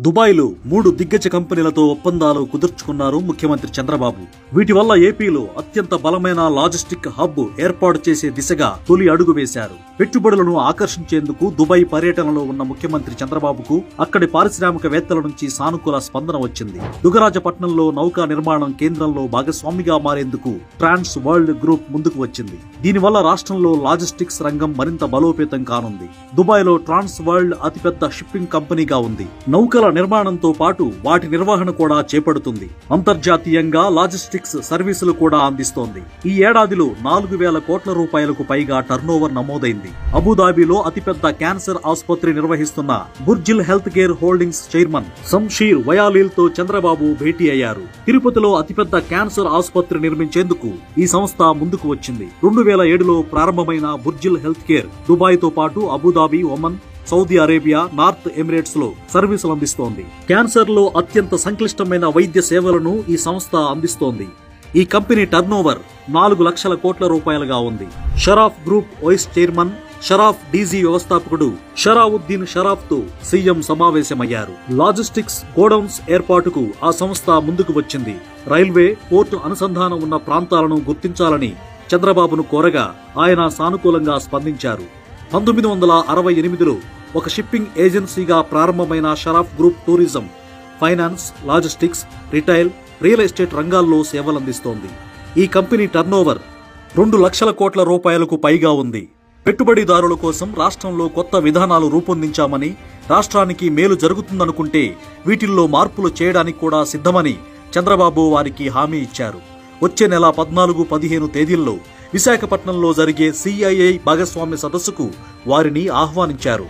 దుబాయ్లో 3 దిగ్గజ కంపెనీలతో ఒప్పందాలు కుదుర్చుకున్నారు ముఖ్యమంత్రి చంద్రబాబు. వీటి వల్ల ఏపీలో అత్యంత బలమైన లాజిస్టిక్ హబ్ ఏర్పాటు చేసే దిశగా తొలి అడుగు వేశారు. పెట్టుబడులను ఆకర్షించేందుకు దుబాయ్ పర్యటనలో ఉన్న ముఖ్యమంత్రి చంద్రబాబుకు అక్కడి పారిశ్రామికవేత్తల నుంచి సానుకూల స్పందన వచ్చింది. దుగరాజపట్నంలో నౌకా నిర్మాణం కేంద్రంలో భాగస్వామిగా మారేందుకు ట్రాన్స్ వరల్డ్ గ్రూప్ ముందుకు వచ్చింది. దీనివల్ల రాష్ట్రంలో లాజిస్టిక్స్ రంగం మరింత బలోపేతం కానుంది. దుబాయ్లో ట్రాన్స్ వరల్డ్ అతిపెద్ద షిప్పింగ్ కంపెనీగా ఉంది. నౌకల నిర్మాణంతో పాటు వాటి నిర్వహణ కూడా చేపడుతుంది. అంతర్జాతీయంగా లాజిస్టిక్స్ సర్వీసులు కూడా అందిస్తోంది. ఈ ఏడాదిలో 4,000 కోట్ల రూపాయలకు పైగా టర్నోవర్ నమోదైంది. అబుదాబిలో అతిపెద్ద క్యాన్సర్ ఆసుపత్రి నిర్వహిస్తున్న Burjeel health care holdings chairman Shamsheer Vayalil తో చంద్రబాబు భేటీ అయ్యారు. తిరుపతిలో అతిపెద్ద క్యాన్సర్ ఆసుపత్రి నిర్మించేందుకు ఈ సంస్థ ముందుకు వచ్చింది. 2007లో ప్రారంభమైన బుర్జిల్ హెల్త్ కేర్ దుబాయ్ తో పాటు Abu Dhabi, Oman, Saudi Arabia, north Emirates లో సర్వీసులు అందిస్తోంది. క్యాన్సర్ లో అత్యంత సంక్లిష్టమైన వైద్య సేవలను ఈ సంస్థ అందిస్తోంది. ఈ కంపెనీ టర్నోవర్ 4 లక్షల కోట్ల రూపాయలుగా ఉంది. Sharaf group vice chairman, Sharaf DG వ్యవస్థాపకుడు షరావుద్దీన్ షరాఫ్ తో సీఎం సమావేశమయ్యారు. లాజిస్టిక్స్ గోడౌన్స్ ఏర్పాటుకు ఆ సంస్థ ముందుకు వచ్చింది. రైల్వే, పోర్టు అనుసంధానం ఉన్న ప్రాంతాలను గుర్తించాలని చంద్రబాబును కోరగా ఆయన సానుకూలంగా స్పందించారు. 1968లో ఒక షిప్పింగ్ ఏజెన్సీగా ప్రారంభమైన Sharaf group tourism, finance, logistics, retail, real estate రంగాల్లో సేవలందిస్తోంది. ఈ కంపెనీ టర్నోవర్ 2 లక్షల కోట్ల రూపాయలకు పైగా ఉంది. పెట్టుబడిదారుల కోసం రాష్ట్రంలో కొత్త విధానాలు రూపొందించామని, రాష్ట్రానికి మేలు జరుగుతుందనుకుంటే వీటిల్లో మార్పులు చేయడానికి కూడా సిద్ధమని చంద్రబాబు వారికి హామీ ఇచ్చారు. వచ్చే నెల 14, 15 తేదీల్లో విశాఖపట్నంలో జరిగే CII భాగస్వామ్య సదస్సుకు వారిని ఆహ్వానించారు.